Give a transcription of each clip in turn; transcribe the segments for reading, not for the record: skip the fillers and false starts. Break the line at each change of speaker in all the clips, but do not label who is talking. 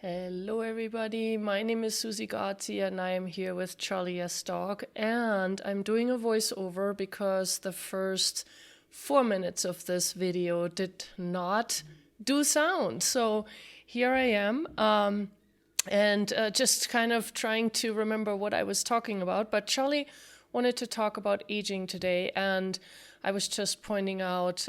Hello, everybody. My name is Suzy and I am here with Charlie Yesdog. And I'm doing a voiceover because the first 4 minutes of this video did not do sound. So here I am. And just kind of trying to remember what I was talking about. But Charlie wanted to talk about aging today. And I was just pointing out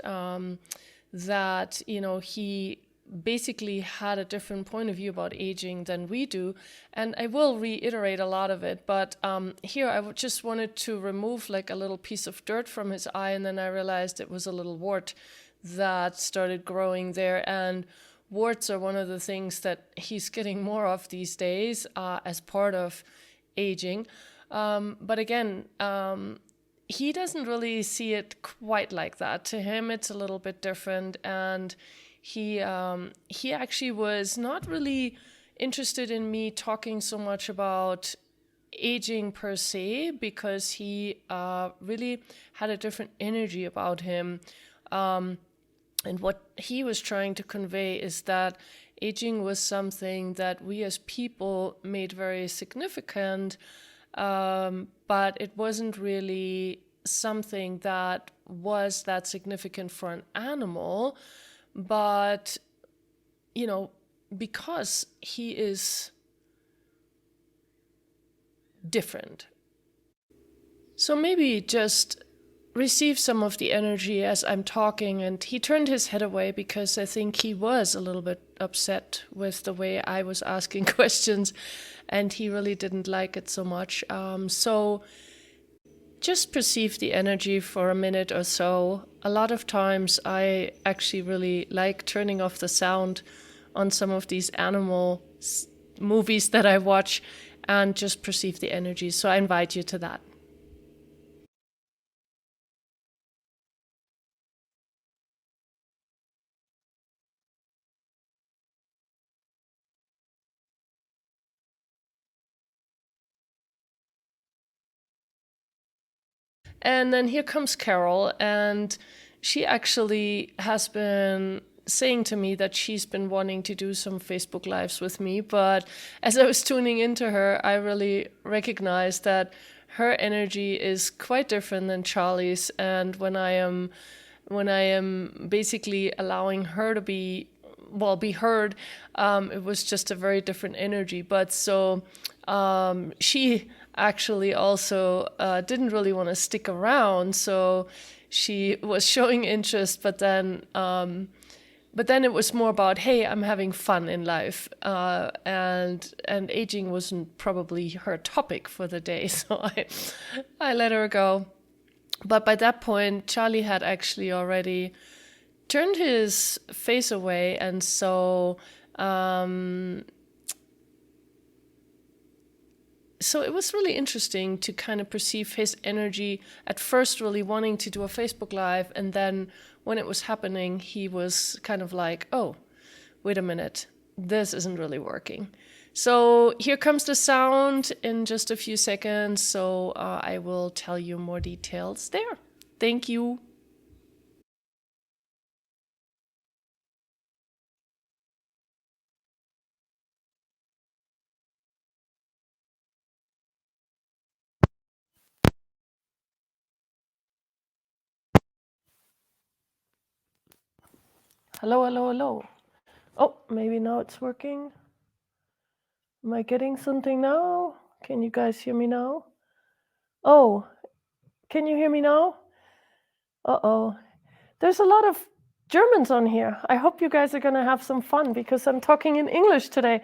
that, he basically had a different point of view about aging than we do. And I will reiterate a lot of it, but here I just wanted to remove like a little piece of dirt from his eye, and then I realized it was a little wart that started growing there. And warts are one of the things that he's getting more of these days as part of aging. But again, he doesn't really see it quite like that. To him, it's a little bit different, and he actually was not really interested in me talking so much about aging per se, because he really had a different energy about him. And what he was trying to convey is that aging was something that we as people made very significant, but it wasn't really something that was that significant for an animal. But, because he is different. So maybe just receive some of the energy as I'm talking. And he turned his head away because I think he was a little bit upset with the way I was asking questions, and he really didn't like it so much. So just perceive the energy for a minute or so. A lot of times I actually really like turning off the sound on some of these animal movies that I watch and just perceive the energy. So I invite you to that. And then here comes Carol, and she actually has been saying to me that she's been wanting to do some Facebook Lives with me. But as I was tuning into her, I really recognized that her energy is quite different than Charlie's. And when I am basically allowing her to be heard, it was just a very different energy. But so she actually also didn't really want to stick around, so she was showing interest, but then it was more about, hey, I'm having fun in life, and aging wasn't probably her topic for the day, so I let her go. But by that point, Charlie had actually already turned his face away, and so it was really interesting to kind of perceive his energy at first really wanting to do a Facebook Live, and then when it was happening, he was kind of like, oh, wait a minute, this isn't really working. So here comes the sound in just a few seconds, so I will tell you more details there. Thank you. Hello, hello, hello. Oh, maybe now it's working. Am I getting something now? Can you guys hear me now? Oh, can you hear me now? Uh-oh. There's a lot of Germans on here. I hope you guys are going to have some fun because I'm talking in English today.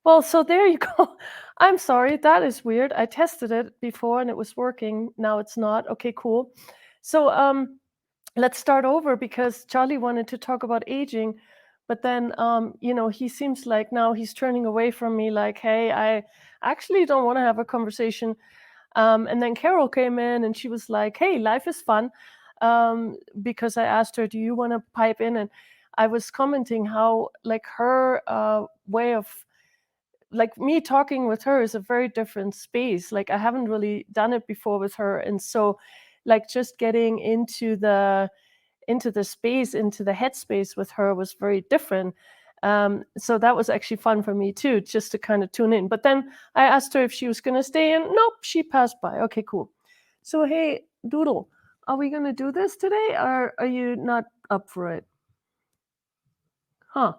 Well, so there you go. I'm sorry. That is weird. I tested it before and it was working. Now it's not. Okay, cool. So let's start over because Charlie wanted to talk about aging, but then he seems like now he's turning away from me like, hey, I actually don't want to have a conversation. And then Carol came in and she was like, hey, life is fun. Because I asked her, do you want to pipe in? And I was commenting how like her way of like me talking with her is a very different space. Like I haven't really done it before with her. And so like just getting into the space, into the headspace with her was very different. So that was actually fun for me too, just to kind of tune in. But then I asked her if she was going to stay, and nope, she passed by. Okay, cool. So, hey, Doodle, are we going to do this today, or are you not up for it? Huh.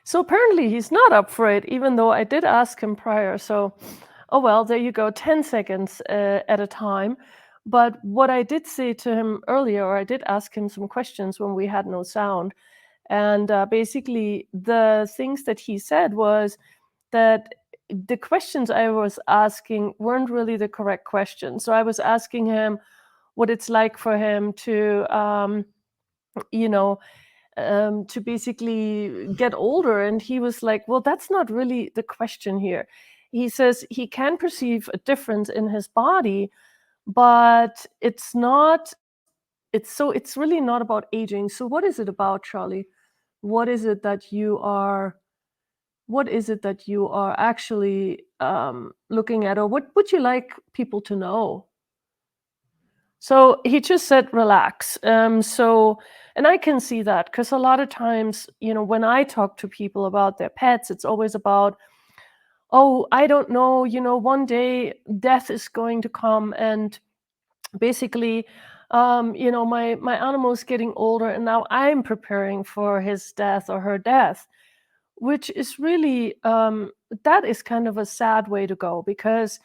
So apparently he's not up for it, even though I did ask him prior. So, oh well, there you go, 10 seconds at a time. But what I did say to him earlier, or I did ask him some questions when we had no sound. And basically, the things that he said was that the questions I was asking weren't really the correct questions. So I was asking him what it's like for him you know, to basically get older. And he was like, well, that's not really the question here. He says he can perceive a difference in his body, but it's really not about aging. So what is it about, Charlie? What is it that you are actually looking at, or what would you like people to know? So he just said relax. And I can see that because a lot of times, when I talk to people about their pets, it's always about, oh, I don't know, one day death is going to come, and basically, my animal is getting older, and now I'm preparing for his death or her death, which is really that is kind of a sad way to go, because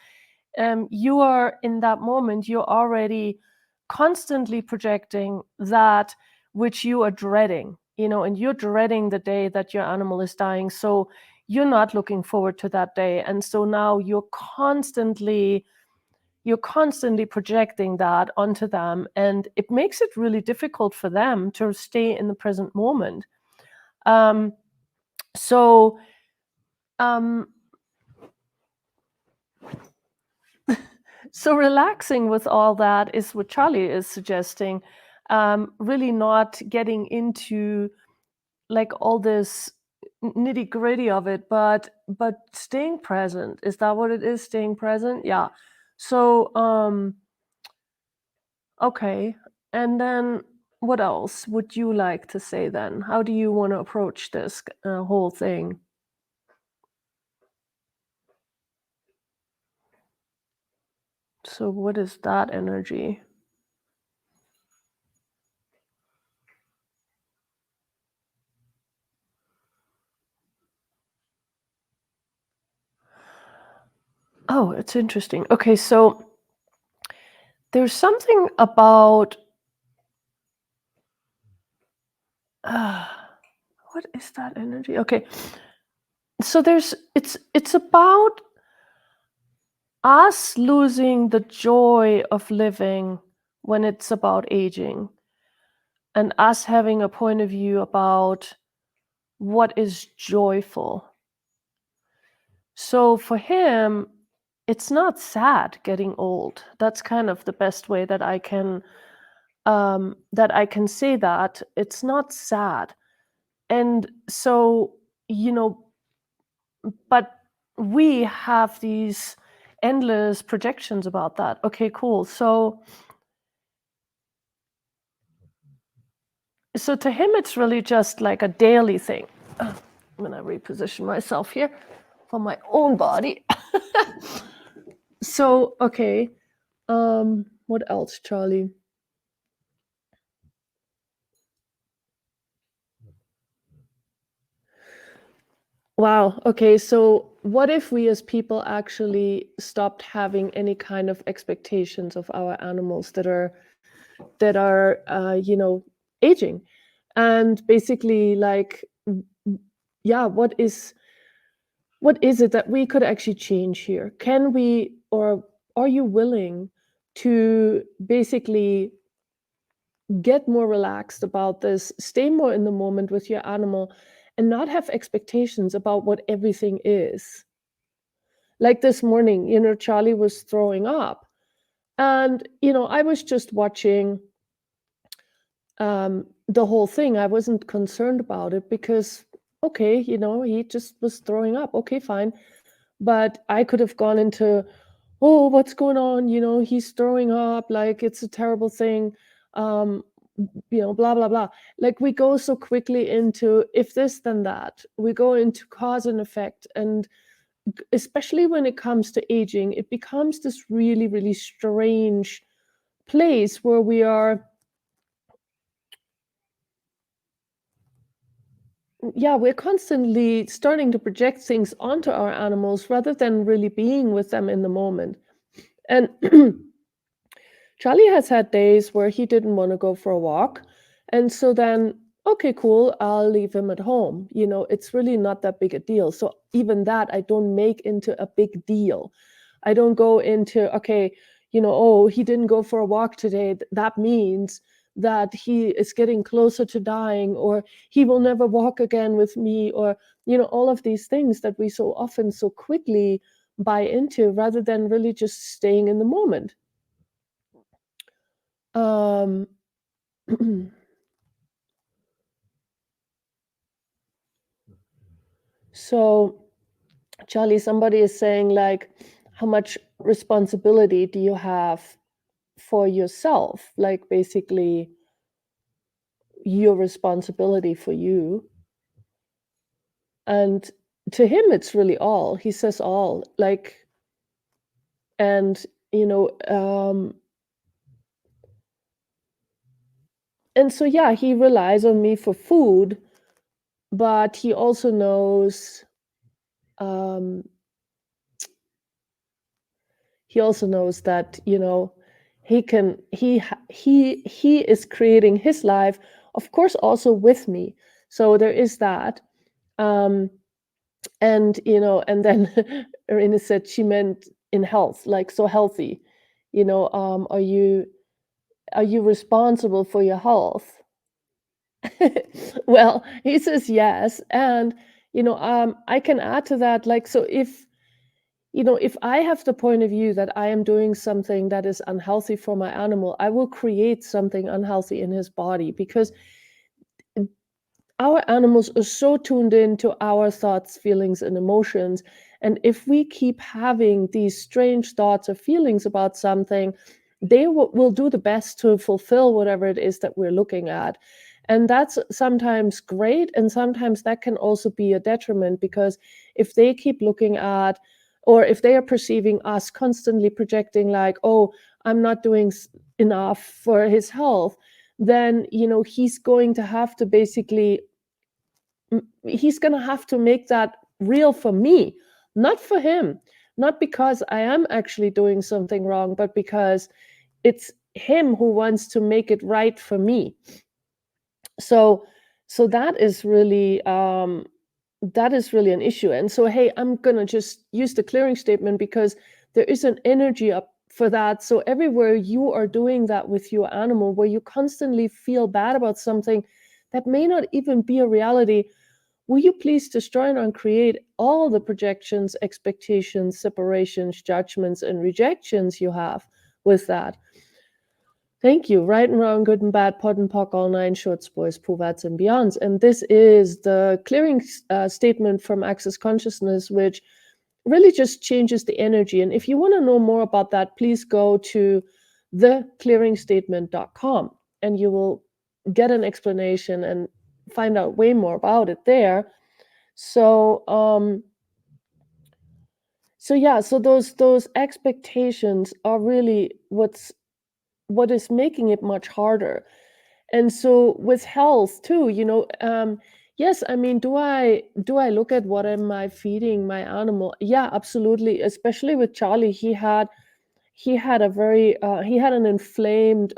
you are in that moment, you're already constantly projecting that which you are dreading, and you're dreading the day that your animal is dying. So you're not looking forward to that day. And so now you're constantly projecting that onto them, and it makes it really difficult for them to stay in the present moment. Um, so um, So relaxing with all that is what Charlie is suggesting. Really not getting into like all this nitty gritty of it, but staying present. Is that what it is? Staying present? Yeah. So okay. And then what else would you like to say then? How do you want to approach this whole thing? So what is that energy? Oh, it's interesting. Okay, so there's something about uh, what is that energy? Okay, so it's about us losing the joy of living when it's about aging, and us having a point of view about what is joyful. So for him, it's not sad getting old. That's kind of the best way that I can say that. It's not sad. And so, you know, but we have these endless projections about that. Okay, cool. So to him, it's really just like a daily thing. I'm gonna reposition myself here for my own body. So okay, what else, Charlie? Wow. Okay. So, what if we as people actually stopped having any kind of expectations of our animals that are aging, and basically, like, yeah, what is it that we could actually change here? Can we, or are you willing to basically get more relaxed about this, stay more in the moment with your animal, and not have expectations about what everything is? Like this morning, Charlie was throwing up. And, I was just watching the whole thing. I wasn't concerned about it because, okay, he just was throwing up. Okay, fine. But I could have gone into, oh, what's going on? He's throwing up. Like, it's a terrible thing. Um, blah, blah, blah. Like we go so quickly into if this, then that. We go into cause and effect. And especially when it comes to aging, it becomes this really, really strange place where we're constantly starting to project things onto our animals rather than really being with them in the moment. And Charlie has had days where he didn't want to go for a walk. And so then, okay, cool, I'll leave him at home. It's really not that big a deal. So even that, I don't make into a big deal. I don't go into, okay, oh, he didn't go for a walk today. That means that he is getting closer to dying, or he will never walk again with me, or, all of these things that we so often so quickly buy into rather than really just staying in the moment. Um, so, Charlie, somebody is saying, like, how much responsibility do you have for yourself? Like, basically, your responsibility for you. And to him, it's really all. He says all. Like, and, and so, yeah, he relies on me for food, but he also knows, um, that he is creating his life, of course, also with me. So there is that. um and and then Irina said she meant in health, like, so healthy. Are you responsible for your health? Well, he says yes. And I can add to that, like, so if I have the point of view that I am doing something that is unhealthy for my animal, I will create something unhealthy in his body, because our animals are so tuned in to our thoughts, feelings, and emotions. And if we keep having these strange thoughts or feelings about something, they will do the best to fulfill whatever it is that we're looking at. And that's sometimes great. And sometimes that can also be a detriment, because if they keep looking at, or if they are perceiving us constantly projecting, like, oh, I'm not doing enough for his health, then he's going to have to basically he's going to have to make that real for me, not for him, not because I am actually doing something wrong, but because it's him who wants to make it right for me. So that is really an issue. And so, hey, I'm going to just use the clearing statement, because there is an energy up for that. So everywhere you are doing that with your animal, where you constantly feel bad about something that may not even be a reality, will you please destroy and uncreate all the projections, expectations, separations, judgments, and rejections you have with that? Thank you. Right and wrong, good and bad, pot and pock, all nine shorts, boys, povats, and beyonds. And this is the clearing statement from Access Consciousness, which really just changes the energy. And if you want to know more about that, please go to theclearingstatement.com and you will get an explanation and find out way more about it there. So so those expectations are really what is making it much harder. And so with health too, yes, I mean, do I look at what am I feeding my animal? Yeah, absolutely. Especially with Charlie, he had an inflamed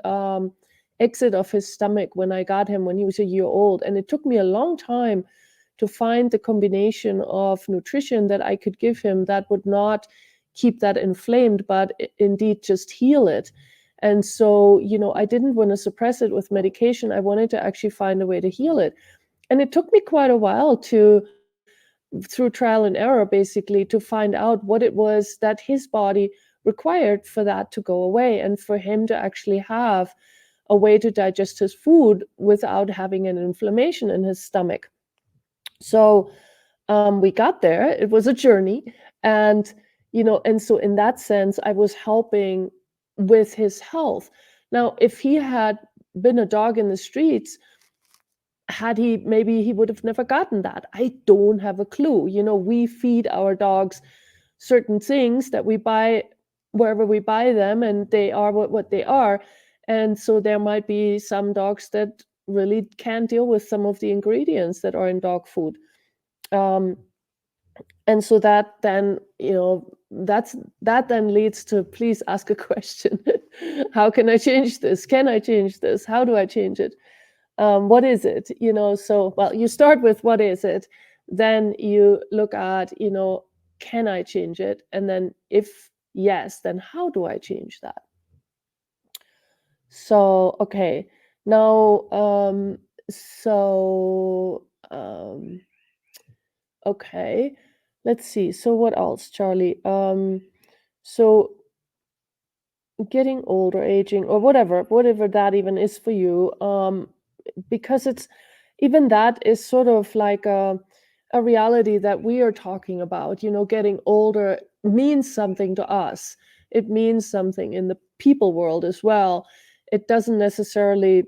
exit of his stomach when I got him when he was a year old, and it took me a long time to find the combination of nutrition that I could give him that would not keep that inflamed, but indeed just heal it. And so, I didn't want to suppress it with medication. I wanted to actually find a way to heal it. And it took me quite a while through trial and error, basically, to find out what it was that his body required for that to go away, and for him to actually have a way to digest his food without having an inflammation in his stomach. So we got there. It was a journey. And and so in that sense, I was helping with his health. Now, if he had been a dog in the streets, maybe he would have never gotten that. I don't have a clue. We feed our dogs certain things that we buy wherever we buy them, and they are what they are. And so there might be some dogs that really can't deal with some of the ingredients that are in dog food. Um, and so that then, that then leads to, please ask a question. How can I change this? Can I change this? How do I change it? What is it? So, well, you start with what is it, then you look at, can I change it? And then if yes, then how do I change that? So, okay, now, so, okay, let's see. So what else, Charlie? So getting older, aging, or whatever that even is for you, because it's even that is sort of like a reality that we are talking about. Getting older means something to us. It means something in the people world as well. It doesn't necessarily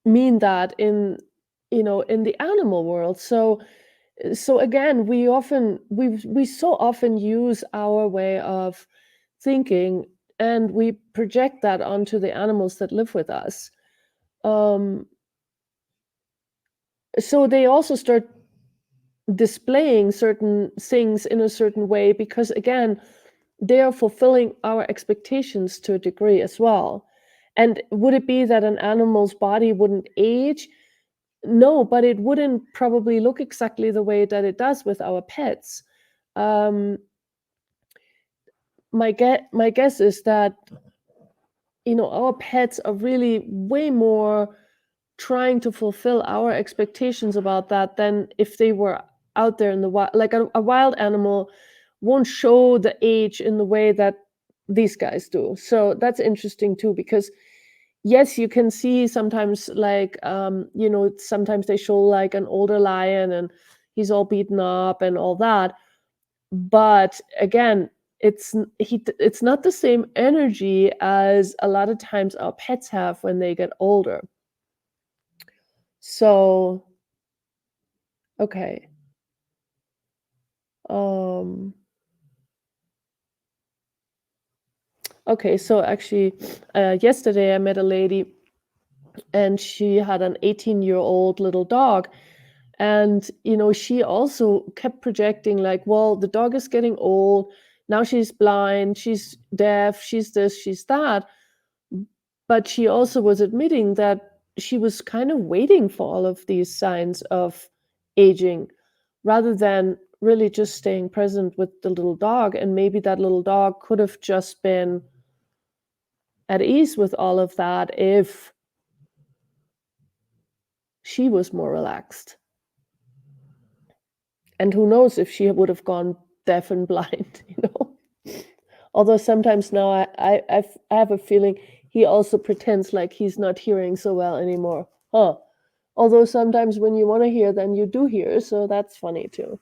mean that in the animal world. So again, we so often use our way of thinking, and we project that onto the animals that live with us. um, so they also start displaying certain things in a certain way, because again, they are fulfilling our expectations to a degree as well. And would it be that an animal's body wouldn't age? No, but it wouldn't probably look exactly the way that it does with our pets. um, my guess is that our pets are really way more trying to fulfill our expectations about that than if they were out there in the wild. Like a wild animal won't show the age in the way that these guys do. So that's interesting too, because yes, you can see sometimes, like, sometimes they show like an older lion and he's all beaten up and all that. But again, it's not the same energy as a lot of times our pets have when they get older. So, okay. Um, okay, so actually, yesterday I met a lady, and she had an 18-year-old little dog. And, she also kept projecting, like, well, the dog is getting old. Now she's blind, she's deaf, she's this, she's that. But she also was admitting that she was kind of waiting for all of these signs of aging, rather than really just staying present with the little dog. And maybe that little dog could have just been at ease with all of that if she was more relaxed. And who knows if she would have gone deaf and blind. Although sometimes now I have a feeling he also pretends like he's not hearing so well anymore. Huh. Although sometimes when you want to hear, then you do hear, so that's funny too.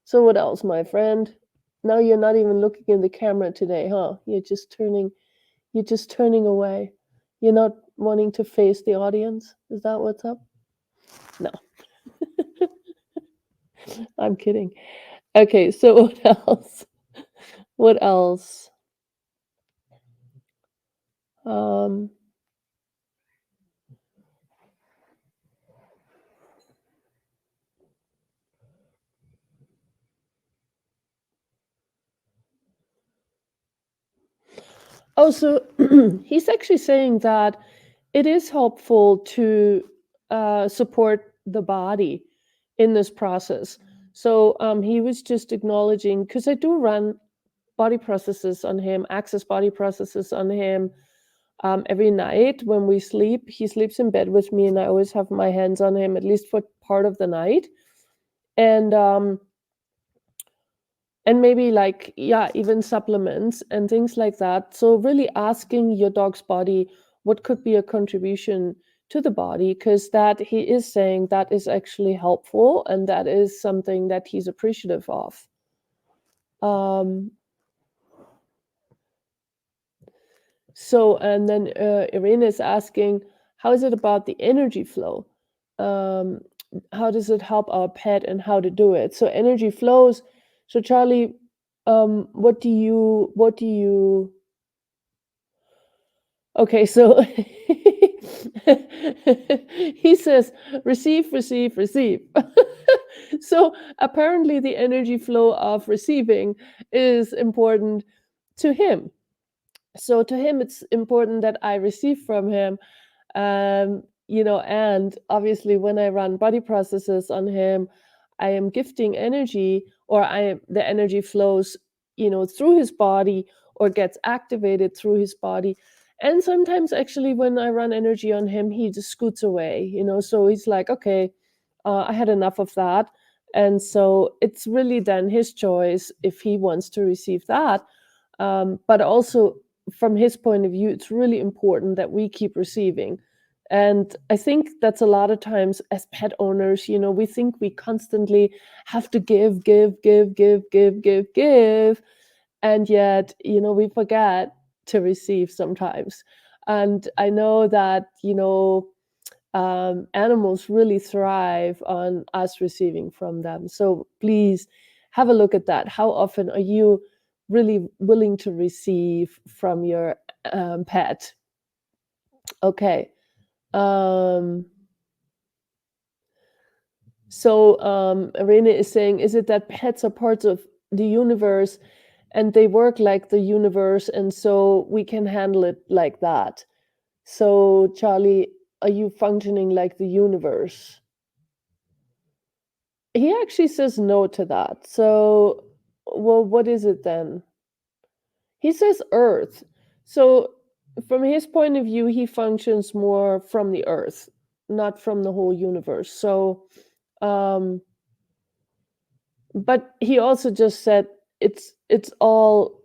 So what else, my friend? Now you're not even looking in the camera today, huh? You're just turning away. You're not wanting to face the audience. Is that what's up? No, I'm kidding. Okay, so what else? What else? Um, oh, so he's actually saying that it is helpful to support the body in this process. So he was just acknowledging, because I do run body processes on him, access body processes on him, every night when we sleep. He sleeps in bed with me, and I always have my hands on him at least for part of the night. And maybe, like, yeah, even supplements and things like that. So really asking your dog's body what could be a contribution to the body, because that he is saying that is actually helpful, and that is something that he's appreciative of. um So, and then Irene is asking, how is it about the energy flow? Um, how does it help our pet and how to do it? So, energy flows. So, Charlie, what do you Okay, so he says, receive, receive, receive. So apparently, the energy flow of receiving is important to him. So to him, it's important that I receive from him. And obviously, when I run body processes on him, I am gifting energy, or the energy flows, through his body or gets activated through his body. And sometimes, actually, when I run energy on him, he just scoots away, so he's like, okay, I had enough of that. And so it's really then his choice if he wants to receive that. But also, from his point of view, it's really important that we keep receiving. And I think that's a lot of times as pet owners, we think we constantly have to give, give, give, give, give, give, give. And yet, we forget to receive sometimes. And I know that, animals really thrive on us receiving from them. So please have a look at that. How often are you really willing to receive from your pet? Okay. Um, so Irene is saying, is it that pets are parts of the universe and they work like the universe, and so we can handle it like that? So, Charlie, are you functioning like the universe? He actually says no to that. So, well, what is it then? He says Earth. So, from his point of view, he functions more from the Earth, not from the whole universe. So, um, but he also just said it's all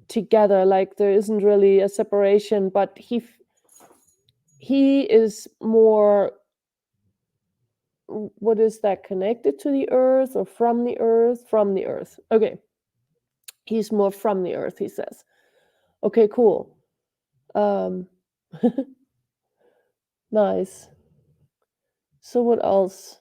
together. Like there isn't really a separation, but he is more, what is that, connected to the earth or from the earth? From the earth. Okay, he's more from the earth, he says. Okay, cool. um Nice. So what else?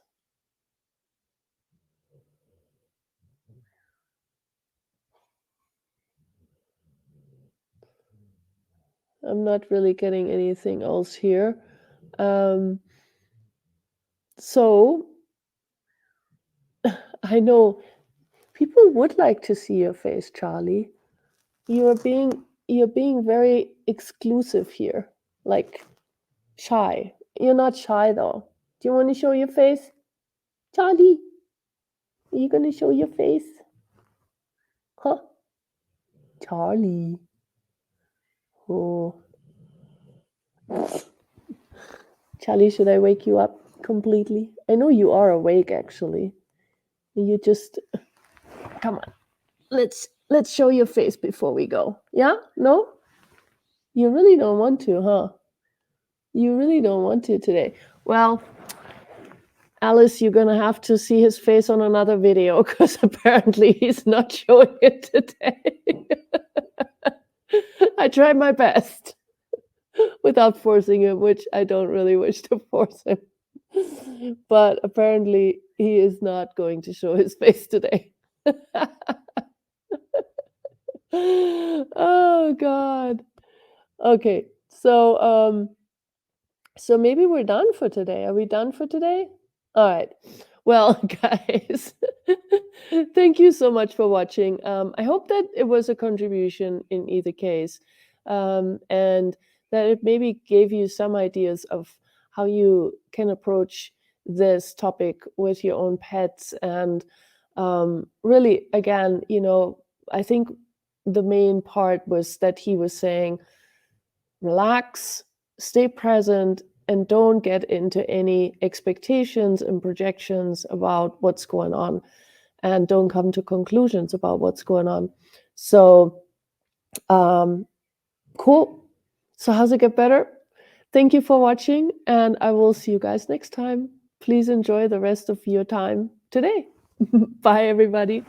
I'm not really getting anything else here. um so I know people would like to see your face, Charlie. You're being very exclusive here, like shy. You're not shy though. Do you want to show your face, Charlie? Are you gonna show your face? Huh? Charlie. Oh. Charlie, should I wake you up completely? I know you are awake actually. You just come on. Let's show your face before we go. Yeah? No? You really don't want to, huh? You really don't want to today. Well, Alice, you're gonna have to see his face on another video because apparently he's not showing it today. I tried my best without forcing him, which I don't really wish to force him. But apparently he is not going to show his face today. Oh God. Okay. So maybe we're done for today. Are we done for today? All right. Well, guys, thank you so much for watching. I hope that it was a contribution in either case, and that it maybe gave you some ideas of how you can approach this topic with your own pets. And really, again, I think the main part was that he was saying, relax, stay present, and don't get into any expectations and projections about what's going on, and don't come to conclusions about what's going on. So, cool. So, how's it get better? Thank you for watching, and I will see you guys next time. Please enjoy the rest of your time today. Bye, everybody.